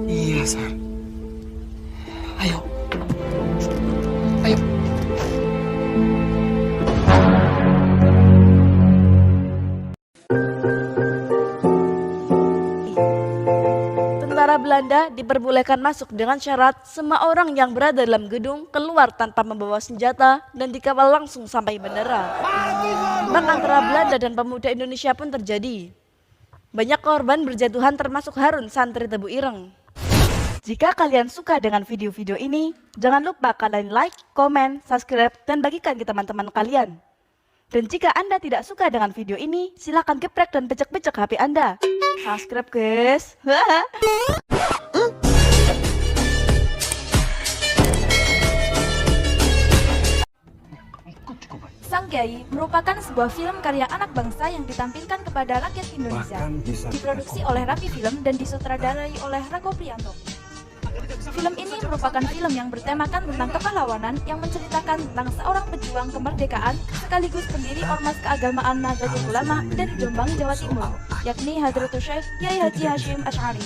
Iya, Sar. Ayo. Ayo. Tentara Belanda diperbolehkan masuk dengan syarat semua orang yang berada dalam gedung keluar tanpa membawa senjata dan dikawal langsung sampai bandara. Perang antara Belanda dan pemuda Indonesia pun terjadi. Banyak korban berjatuhan termasuk Harun, santri Tebu Ireng. Jika kalian suka dengan video-video ini, jangan lupa kalian like, komen, subscribe, dan bagikan ke teman-teman kalian. Dan jika Anda tidak suka dengan video ini, silakan geprek dan becek-becek HP Anda. Subscribe guys. Sang Kiai merupakan sebuah film karya anak bangsa yang ditampilkan kepada rakyat Indonesia. Diproduksi oleh Rapi Film dan disutradarai oleh Rago Priyanto. Film ini merupakan film yang bertemakan tentang kepahlawanan yang menceritakan tentang seorang pejuang kemerdekaan sekaligus pendiri ormas keagamaan Nahdlatul Ulama dari Jombang, Jawa Timur, yakni Hadratus Syekh Kyai Haji Hasyim Asy'ari.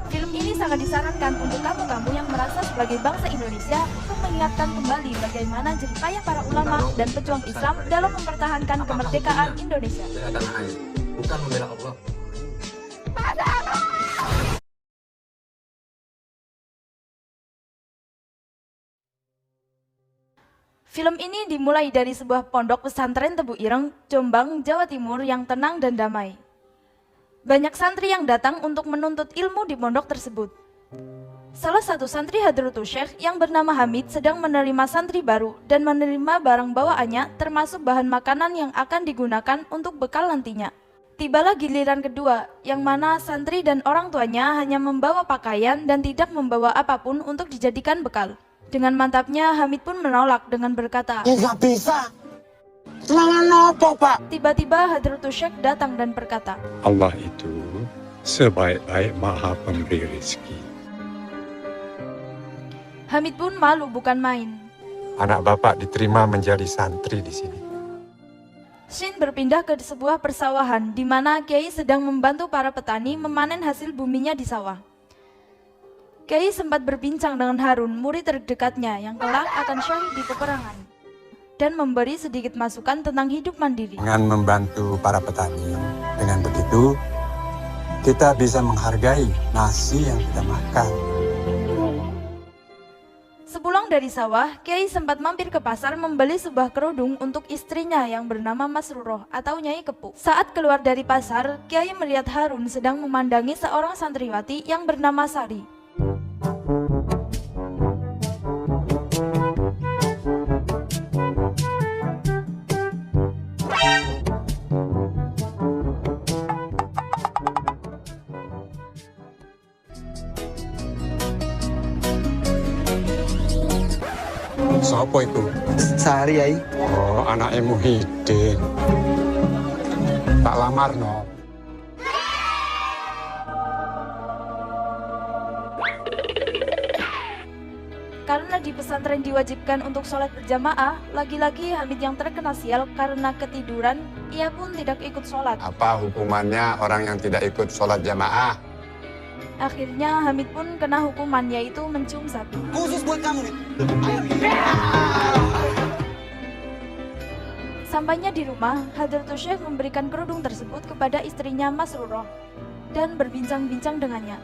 Film ini sangat disarankan untuk kamu-kamu yang merasa sebagai bangsa Indonesia untuk mengingatkan kembali bagaimana jerih payah para ulama dan pejuang Islam dalam mempertahankan kemerdekaan Indonesia. Bukan membela Allah. Film ini dimulai dari sebuah pondok pesantren Tebu Ireng, Jombang, Jawa Timur yang tenang dan damai. Banyak santri yang datang untuk menuntut ilmu di pondok tersebut. Salah satu santri Hadratus Syekh yang bernama Hamid sedang menerima santri baru dan menerima barang bawaannya termasuk bahan makanan yang akan digunakan untuk bekal nantinya. Tibalah giliran kedua, yang mana santri dan orang tuanya hanya membawa pakaian dan tidak membawa apapun untuk dijadikan bekal. Dengan mantapnya, Hamid pun menolak dengan berkata, "Ya nggak bisa. Semangat nopo, Pak?" Tiba-tiba Hadratus Syekh datang dan berkata, Allah itu sebaik-baik maha pemberi rezeki. Hamid pun malu bukan main. Anak bapak diterima menjadi santri di sini. Scene berpindah ke sebuah persawahan di mana Kiai sedang membantu para petani memanen hasil buminya di sawah. Kiai sempat berbincang dengan Harun, murid terdekatnya yang kelak akan syahid di peperangan, dan memberi sedikit masukan tentang hidup mandiri. Dengan membantu para petani, dengan begitu kita bisa menghargai nasi yang kita makan. Sepulang dari sawah, Kiai sempat mampir ke pasar membeli sebuah kerudung untuk istrinya yang bernama Masruroh atau Nyai Kepu. Saat keluar dari pasar, Kiai melihat Harun sedang memandangi seorang santriwati yang bernama Sari. Siapa itu? Sari, Yai. Oh, anaknya Muhyiddin. Tak lamar, no. Karena di pesantren diwajibkan untuk sholat berjamaah, lagi-lagi Hamid yang terkena sial karena ketiduran, ia pun tidak ikut sholat. Apa hukumannya orang yang tidak ikut sholat jamaah? Akhirnya Hamid pun kena hukuman, yaitu mencium sapi. Khusus buat kamu nih. Sampainya di rumah, Hadratus Syekh memberikan kerudung tersebut kepada istrinya Masruroh dan berbincang-bincang dengannya.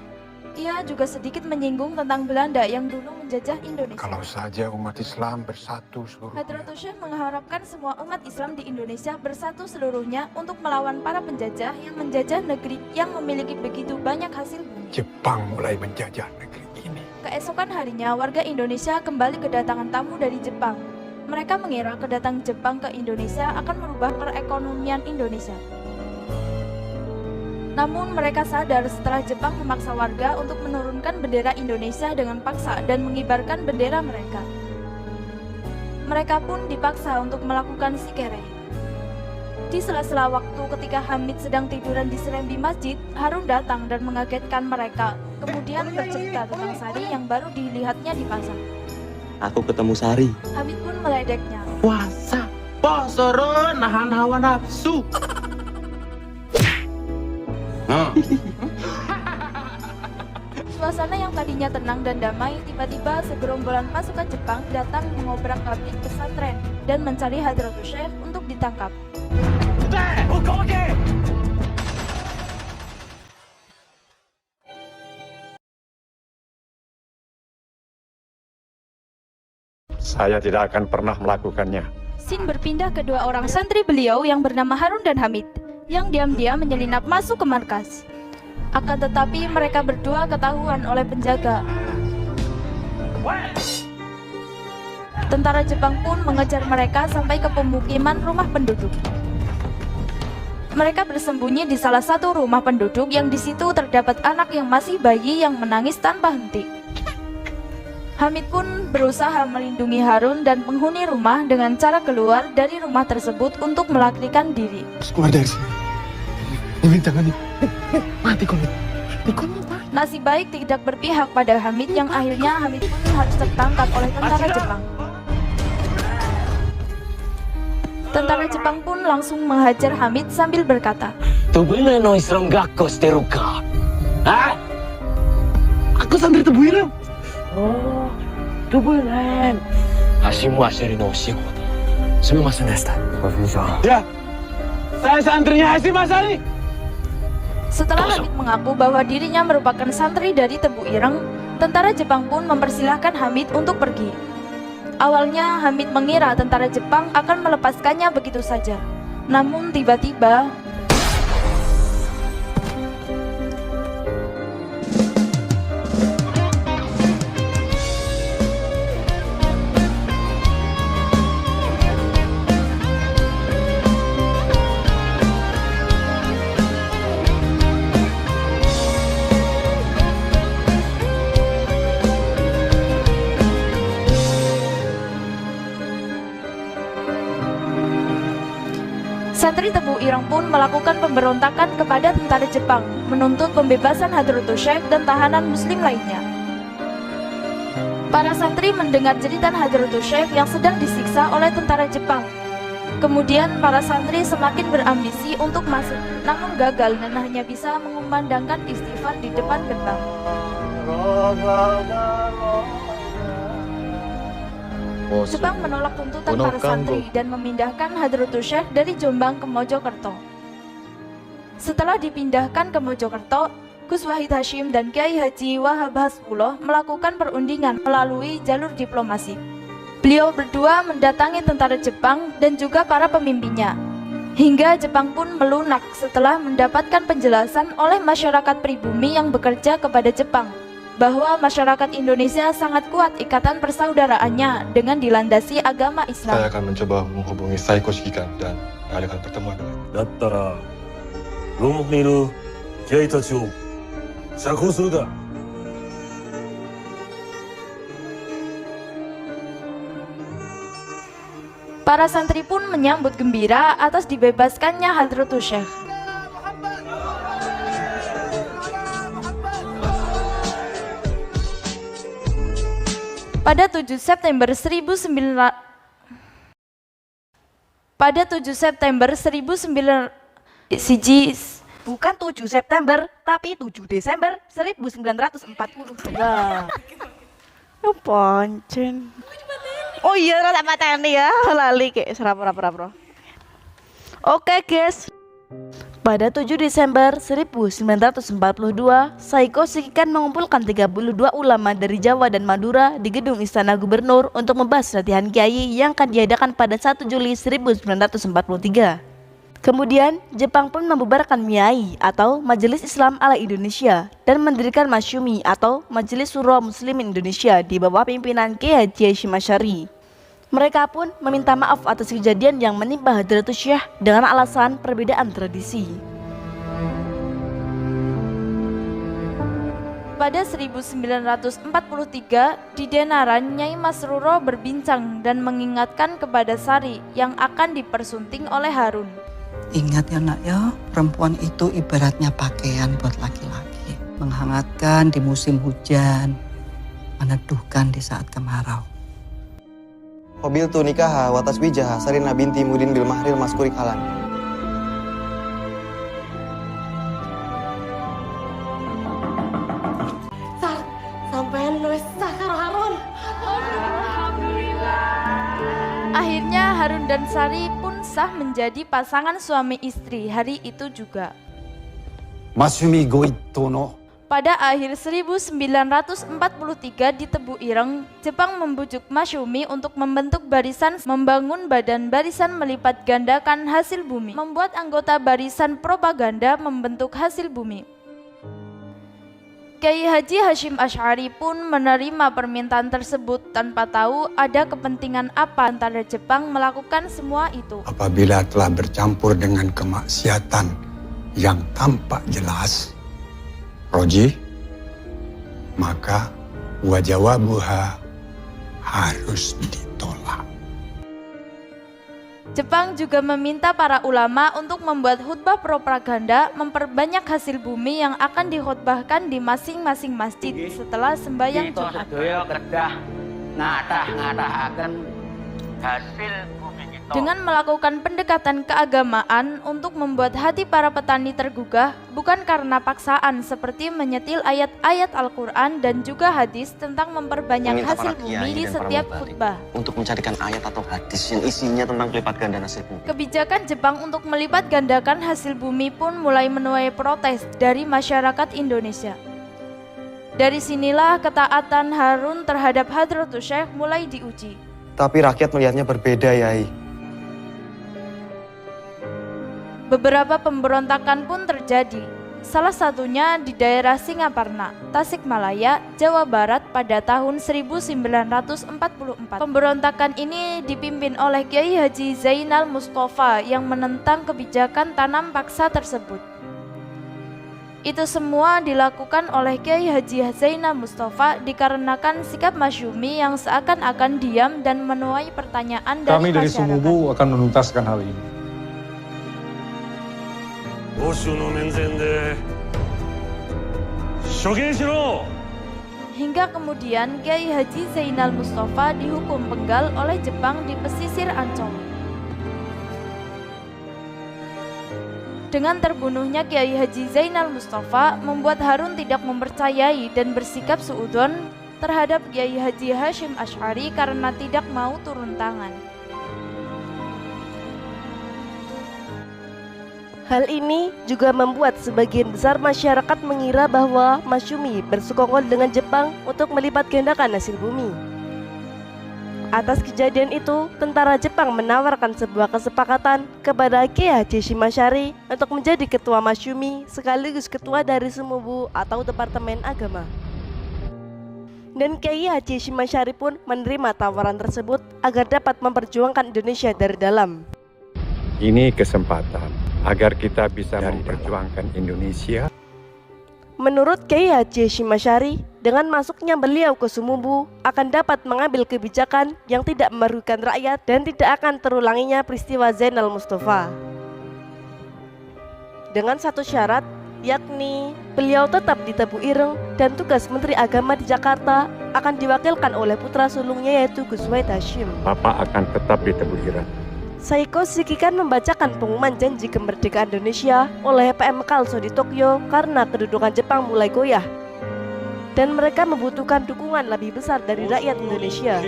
Ia juga sedikit menyinggung tentang Belanda yang dulu menjajah Indonesia. Kalau saja umat Islam bersatu seluruhnya. Hadratus Syekh mengharapkan semua umat Islam di Indonesia bersatu seluruhnya untuk melawan para penjajah yang menjajah negeri yang memiliki begitu banyak hasil bumi. Jepang mulai menjajah negeri ini. Keesokan harinya, warga Indonesia kembali kedatangan tamu dari Jepang. Mereka mengira kedatangan Jepang ke Indonesia akan merubah perekonomian Indonesia. Namun mereka sadar setelah Jepang memaksa warga untuk menurunkan bendera Indonesia dengan paksa dan mengibarkan bendera mereka. Mereka pun dipaksa untuk melakukan sikere. Di sela-sela waktu ketika Hamid sedang tiduran di serambi masjid, Harun datang dan mengagetkan mereka. Kemudian bercerita tentang Sari yang baru dilihatnya di pasar. Aku ketemu Sari. Hamid pun meledeknya. Puasa. Posoro nahan hawa nafsu. Nah, suasana yang tadinya tenang dan damai, tiba-tiba segerombolan pasukan Jepang datang mengobrak-abrik pesantren dan mencari Hadratus Syekh untuk ditangkap. Saya tidak akan pernah melakukannya. Sin berpindah ke dua orang santri beliau yang bernama Harun dan Hamid, yang diam-diam menyelinap masuk ke markas. Akan tetapi mereka berdua ketahuan oleh penjaga. Tentara Jepang pun mengejar mereka sampai ke pemukiman rumah penduduk. Mereka bersembunyi di salah satu rumah penduduk yang di situ terdapat anak yang masih bayi yang menangis tanpa henti. Hamid pun berusaha melindungi Harun dan penghuni rumah dengan cara keluar dari rumah tersebut untuk melarikan diri. Keluar dari sini. Ini jangan mati kau. Nasib baik tidak berpihak pada Hamid yang akhirnya Hamid pun harus tertangkap oleh tentara Jepang. Tentara Jepang pun langsung menghajar Hamid sambil berkata, Tubune no Islam gakko shiteru ka? Hah? Aku santri Tebu Ireng. Oh, Tubune. Hashimu Ashiri no oshikoto. Sumimasen deshita. Ya, saya santrinya Hasyim Asyari. setelah Hamid mengaku bahwa dirinya merupakan santri dari Tebu Ireng, tentara Jepang pun mempersilahkan Hamid untuk pergi. Awalnya Hamid mengira tentara Jepang akan melepaskannya begitu saja. Namun tiba-tiba santri Tebu Ireng pun melakukan pemberontakan kepada tentara Jepang, menuntut pembebasan Hadratus Syekh dan tahanan muslim lainnya. Para santri mendengar jeritan Hadratus Syekh yang sedang disiksa oleh tentara Jepang. Kemudian para santri semakin berambisi untuk masuk, namun gagal dan hanya bisa mengumandangkan istighfar di depan gerbang. Jepang menolak tuntutan para santri dan memindahkan Hadratus Syekh dari Jombang ke Mojokerto. Setelah dipindahkan ke Mojokerto, Gus Wahid Hasyim dan Kiai Haji Wahab Hasbullah melakukan perundingan melalui jalur diplomasi. Beliau berdua mendatangi tentara Jepang dan juga para pemimpinnya. Hingga Jepang pun melunak setelah mendapatkan penjelasan oleh masyarakat pribumi yang bekerja kepada Jepang bahwa masyarakat Indonesia sangat kuat ikatan persaudaraannya dengan dilandasi agama Islam. Saya akan mencoba menghubungi Saiko Shikikan dan mengadakan pertemuan dengan だったら、牢獄にいる気合たちを釈放するだ。 Para santri pun menyambut gembira atas dibebaskannya Hadratus Syekh. Pada 7 September 1900 Bukan 7 September, tapi 7 Desember 1942. Pancen. Oh iya, rasa mateni ya, lali kayak serap-rap. Oke guys, pada 7 Desember 1942, Saiko Shikikan mengumpulkan 32 ulama dari Jawa dan Madura di gedung Istana Gubernur untuk membahas latihan kiai yang akan diadakan pada 1 Juli 1943. Kemudian, Jepang pun membubarkan MIAI atau Majelis Islam ala Indonesia dan mendirikan Masyumi atau Majelis Syuro Muslimin Indonesia di bawah pimpinan Kiai Haji Hasyim Asyari. Mereka pun meminta maaf atas kejadian yang menimpa Hadratus Syekh dengan alasan perbedaan tradisi. Pada 1943, di Denaran, Nyai Masruro berbincang dan mengingatkan kepada Sari yang akan dipersunting oleh Harun. Ingat ya nak ya, perempuan itu ibaratnya pakaian buat laki-laki. Menghangatkan di musim hujan, meneduhkan di saat kemarau. Qabiltu nikaha wa taswijaha Sarina binti Mudin bil mahril maskuri kalan. Harun dan Sari pun sah menjadi pasangan suami istri hari itu juga. Masyumi Goito no Pada akhir 1943 di Tebu Ireng, Jepang membujuk Masyumi untuk membentuk barisan membangun badan barisan melipat gandakan hasil bumi, membuat anggota barisan propaganda membentuk hasil bumi. Kiai Haji Hashim Asy'ari pun menerima permintaan tersebut tanpa tahu ada kepentingan apa antara Jepang melakukan semua itu. apabila telah bercampur dengan kemaksiatan yang tampak jelas, Roji, maka wajawabuha harus ditolak. Jepang juga meminta para ulama untuk membuat khutbah propaganda memperbanyak hasil bumi yang akan dikhutbahkan di masing-masing masjid setelah sembahyang Kita Jumat. sedaya kedah ngatah-ngatahaken hasil bumi kita. Dengan melakukan pendekatan keagamaan untuk membuat hati para petani tergugah, bukan karena paksaan seperti menyetil ayat-ayat Al-Quran dan juga hadis tentang memperbanyak Meminta hasil para bumi kiai di dan para setiap mubalik khutbah. untuk mencarikan ayat atau hadis yang isinya tentang pelipat ganda hasil bumi. Kebijakan Jepang untuk melipat gandakan hasil bumi pun mulai menuai protes dari masyarakat Indonesia. Dari sinilah ketaatan Harun terhadap Hadratus Syekh mulai diuji. Tapi rakyat melihatnya berbeda, Yai. Beberapa pemberontakan pun terjadi. Salah satunya di daerah Singaparna, Tasikmalaya, Jawa Barat pada tahun 1944. Pemberontakan ini dipimpin oleh Kiai Haji Zainal Mustafa yang menentang kebijakan tanam paksa tersebut. Itu semua dilakukan oleh Kiai Haji Zainal Mustafa dikarenakan sikap Masyumi yang seakan-akan diam dan menuai pertanyaan dari Kami dari masyarakat. Sumubu akan menuntaskan hal ini. 欧州の面前で処刑しろ。 Hingga kemudian Kiai Haji Zainal Mustafa dihukum penggal oleh Jepang di pesisir Ancol. Dengan terbunuhnya Kiai Haji Zainal Mustafa membuat Harun tidak mempercayai dan bersikap suudzon terhadap Kiai Haji Hashim Asy'ari karena tidak mau turun tangan. Hal ini juga membuat sebagian besar masyarakat mengira bahwa Masyumi bersekongkol dengan Jepang untuk melipat gandakan hasil bumi. Atas kejadian itu, tentara Jepang menawarkan sebuah kesepakatan kepada Kiai Haji Hashim Asy'ari untuk menjadi ketua Masyumi sekaligus ketua dari Sumubu atau Departemen Agama. Dan Kiai Haji Hashim Asy'ari pun menerima tawaran tersebut agar dapat memperjuangkan Indonesia dari dalam. Ini kesempatan agar kita bisa memperjuangkan Indonesia. Menurut Kiai Haji Hashim Asy'ari, dengan masuknya beliau ke Sumubu akan dapat mengambil kebijakan yang tidak merugikan rakyat dan tidak akan terulanginya peristiwa Zainal Mustafa. Dengan satu syarat, yakni beliau tetap di Tebu Ireng dan tugas Menteri Agama di Jakarta akan diwakilkan oleh putra sulungnya yaitu Gus Wahid Hasyim. Bapak akan tetap di Tebu Ireng. Saiko Shikikan membacakan pengumuman janji kemerdekaan Indonesia oleh PM Kalso di Tokyo karena kedudukan Jepang mulai goyah dan mereka membutuhkan dukungan lebih besar dari rakyat Indonesia.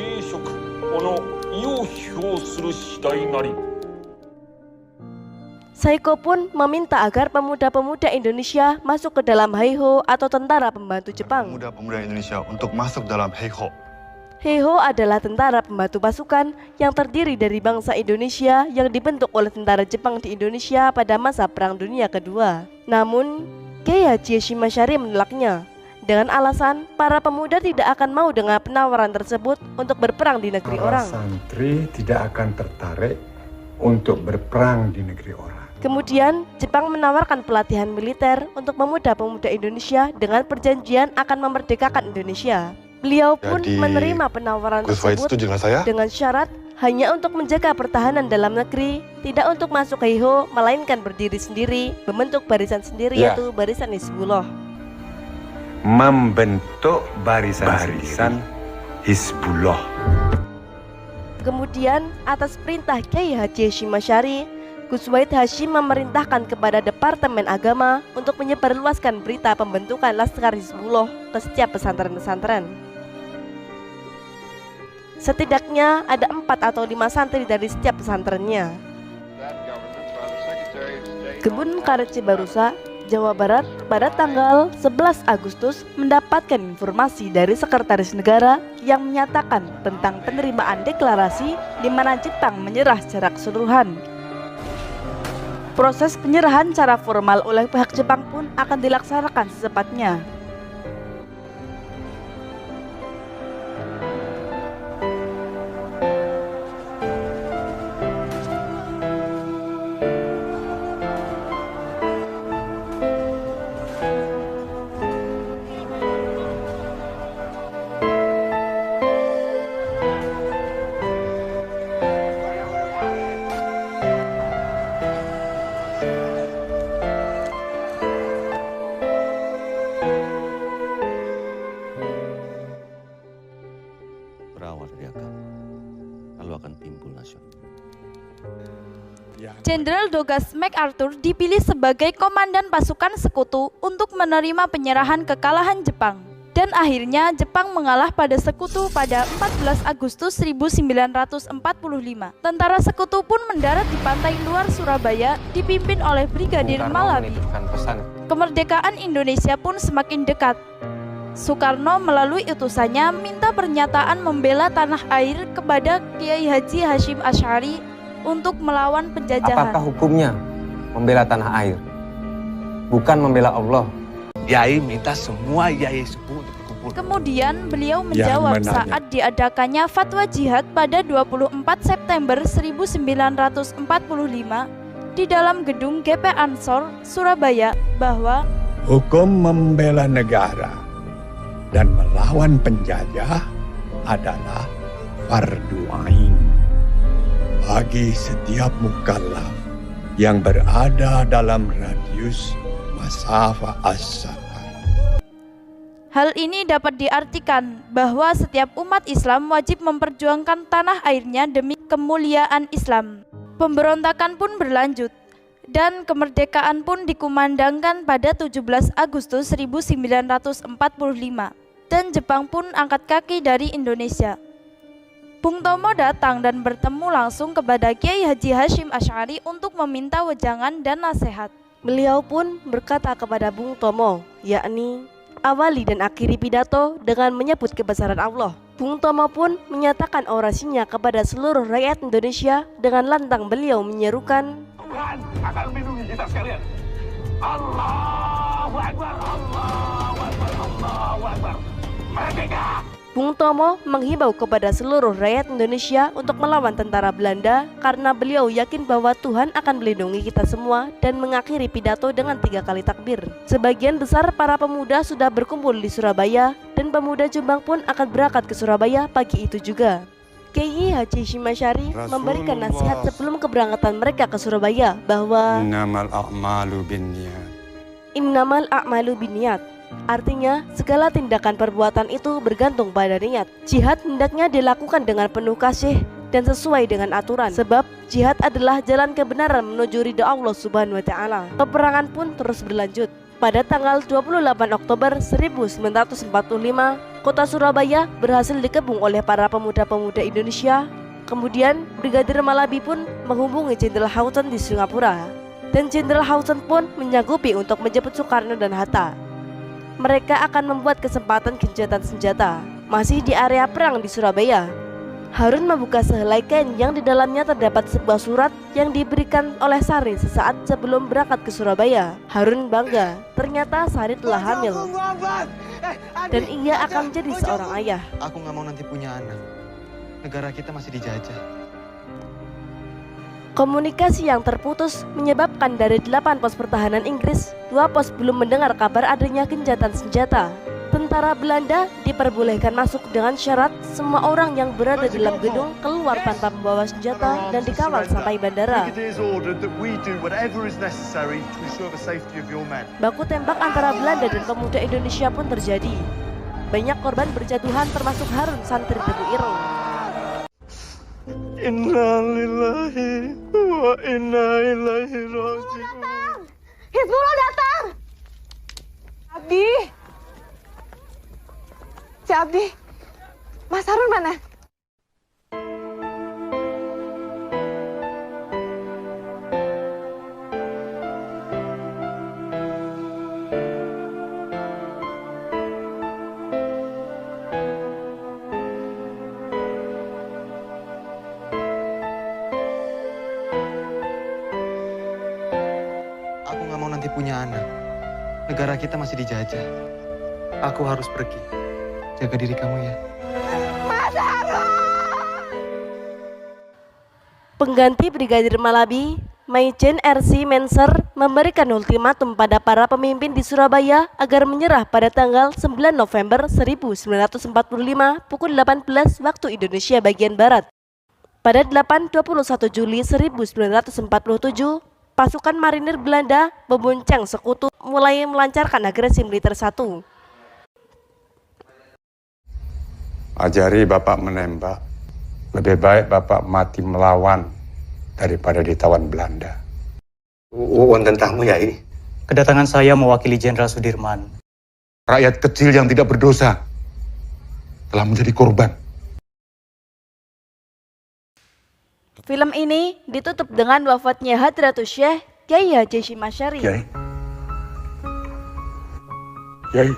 Saiko pun meminta agar pemuda-pemuda Indonesia masuk ke dalam Heiho atau tentara pembantu Jepang. Pemuda-pemuda Indonesia untuk masuk dalam Heiho. Heiho adalah tentara pembantu pasukan yang terdiri dari bangsa Indonesia yang dibentuk oleh tentara Jepang di Indonesia pada masa Perang Dunia Kedua. Namun, Kiai Haji Hashim Asy'ari menolaknya dengan alasan para pemuda tidak akan mau dengan penawaran tersebut untuk berperang di negeri orang. Santri tidak akan tertarik untuk berperang di negeri orang. Kemudian, Jepang menawarkan pelatihan militer untuk pemuda-pemuda Indonesia dengan perjanjian akan memerdekakan Indonesia. Beliau pun Jadi, menerima penawaran Gus Wahid tersebut setuju dengan saya? dengan syarat hanya untuk menjaga pertahanan dalam negeri, tidak untuk masuk Heiho, melainkan berdiri sendiri, membentuk barisan sendiri Ya. yaitu Barisan Hizbullah. Membentuk barisan Hizbullah. Kemudian, atas perintah Kiai Haji Hashim Asy'ari, Gus Wahid Hasyim memerintahkan kepada Departemen Agama untuk menyebarluaskan berita pembentukan Laskar Hizbullah ke setiap pesantren-pesantren. Setidaknya ada 4 atau 5 santri dari setiap pesantrennya. Kebun Karet Cibarusa, Jawa Barat pada tanggal 11 Agustus mendapatkan informasi dari Sekretaris Negara yang menyatakan tentang penerimaan deklarasi di mana Jepang menyerah secara keseluruhan. Proses penyerahan secara formal oleh pihak Jepang pun akan dilaksanakan secepatnya. Berawal dari agama, lalu akan timbul nasional. Jenderal Douglas MacArthur dipilih sebagai komandan pasukan sekutu untuk menerima penyerahan kekalahan Jepang. Dan akhirnya Jepang mengalah pada sekutu pada 14 Agustus 1945. Tentara sekutu pun mendarat di pantai luar Surabaya dipimpin oleh Brigadir Malabi. Kemerdekaan Indonesia pun semakin dekat. Soekarno melalui utusannya minta pernyataan membela tanah air kepada Kiai Haji Hashim Asy'ari untuk melawan penjajahan. Apakah hukumnya membela tanah air? Bukan membela Allah. Yai minta semua yai sepuh untuk berkumpul. Kemudian beliau menjawab saat diadakannya fatwa jihad pada 24 September 1945 di dalam gedung GP Ansor, Surabaya bahwa Hukum membela negara dan melawan penjajah adalah fardu ain bagi setiap mukallaf yang berada dalam radius masafah as-safar. hal ini dapat diartikan bahwa setiap umat Islam wajib memperjuangkan tanah airnya demi kemuliaan Islam. Pemberontakan pun berlanjut dan kemerdekaan pun dikumandangkan pada 17 Agustus 1945 dan Jepang pun angkat kaki dari Indonesia. Bung Tomo datang dan bertemu langsung kepada Kiai Haji Hashim Asy'ari untuk meminta wejangan dan nasihat. Beliau pun berkata kepada Bung Tomo, yakni awali dan akhiri pidato dengan menyebut kebesaran Allah. Bung Tomo pun menyatakan orasinya kepada seluruh rakyat Indonesia dengan lantang beliau menyerukan, Tuhan akan melindungi kita sekalian. Allahu Akbar, Allahu Akbar, Allahu Akbar. Merdeka! Bung Tomo menghimbau kepada seluruh rakyat Indonesia untuk melawan tentara Belanda karena beliau yakin bahwa Tuhan akan melindungi kita semua dan mengakhiri pidato dengan 3 kali takbir. Sebagian besar para pemuda sudah berkumpul di Surabaya dan pemuda Jombang pun akan berangkat ke Surabaya pagi itu juga. Kiai Haji Hashim Asy'ari memberikan nasihat sebelum keberangkatan mereka ke Surabaya bahwa Innamal a'malu binniyat. Innamal a'malu binniyat. Artinya, segala tindakan perbuatan itu bergantung pada niat. Jihad hendaknya dilakukan dengan penuh kasih dan sesuai dengan aturan. Sebab jihad adalah jalan kebenaran menuju ridha Allah Subhanahu wa Ta'ala. Peperangan pun terus berlanjut. Pada tanggal 28 Oktober 1945, kota Surabaya berhasil dikepung oleh para pemuda-pemuda Indonesia. Kemudian, Brigadir Malabi pun menghubungi Jenderal Houghton di Singapura. Dan Jenderal Houghton pun menyanggupi untuk menjemput Soekarno dan Hatta. Mereka akan membuat kesempatan gencatan senjata masih di area perang di Surabaya. Harun membuka sehelai kain yang di dalamnya terdapat sebuah surat yang diberikan oleh Sari sesaat sebelum berangkat ke Surabaya. Harun bangga, ternyata Sari telah hamil dan ia akan menjadi seorang ayah. Aku nggak mau nanti punya anak. Negara kita masih dijajah. Komunikasi yang terputus menyebabkan dari 8 pos pertahanan Inggris, 2 pos belum mendengar kabar adanya gencatan senjata. Tentara Belanda diperbolehkan masuk dengan syarat semua orang yang berada dalam gedung keluar tanpa membawa senjata dan dikawal sampai bandara. Baku tembak antara Belanda dan pemuda Indonesia pun terjadi. Banyak korban berjatuhan termasuk Harun santri Tebu Ireng. Inna lillahi wa inna ilaihi raji'un. Hizbullah datang. Abdi. Si Abdi. Mas Harun mana? Negara kita masih dijajah. Aku harus pergi. Jaga diri kamu ya. Pengganti Brigadir Malabi, Maijen RC Menser memberikan ultimatum pada para pemimpin di Surabaya agar menyerah pada tanggal 9 November 1945 pukul 18 waktu Indonesia bagian Barat. Pada 8-21 Juli 1947, pasukan marinir Belanda membonceng sekutu mulai melancarkan agresi militer satu. Ajari Bapak menembak. Lebih baik Bapak mati melawan daripada ditawan Belanda. Wonten tamu Yai. Kedatangan saya mewakili Jenderal Sudirman. Rakyat kecil yang tidak berdosa telah menjadi korban. Film ini ditutup dengan wafatnya Hadratus Syekh Kiai Haji Hashim Asy'ari. Kiai. Kiai.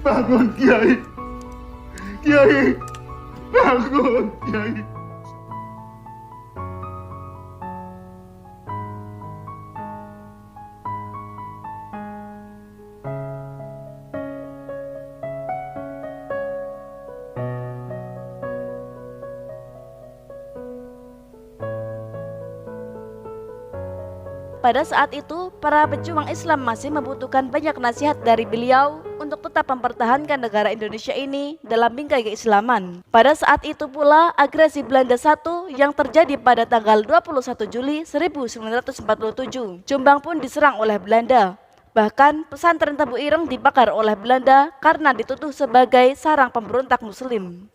Bangun, Kiai. Kiai. Bangun, Kiai. Pada saat itu, para pejuang Islam masih membutuhkan banyak nasihat dari beliau untuk tetap mempertahankan negara Indonesia ini dalam bingkai keislaman. Pada saat itu pula, agresi Belanda I yang terjadi pada tanggal 21 Juli 1947. Jombang pun diserang oleh Belanda. Bahkan, pesantren Tebu Ireng dibakar oleh Belanda karena dituduh sebagai sarang pemberontak Muslim.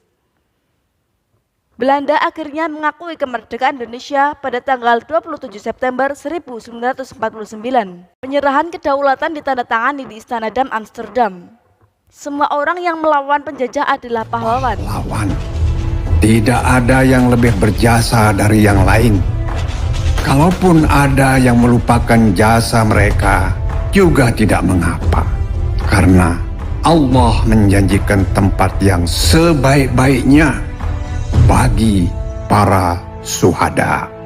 Belanda akhirnya mengakui kemerdekaan Indonesia pada tanggal 27 September 1949. Penyerahan kedaulatan ditandatangani di Istana Dam Amsterdam. Semua orang yang melawan penjajah adalah pahlawan. Pahlawan. Tidak ada yang lebih berjasa dari yang lain. Kalaupun ada yang melupakan jasa mereka, juga tidak mengapa. Karena Allah menjanjikan tempat yang sebaik-baiknya bagi para syuhada.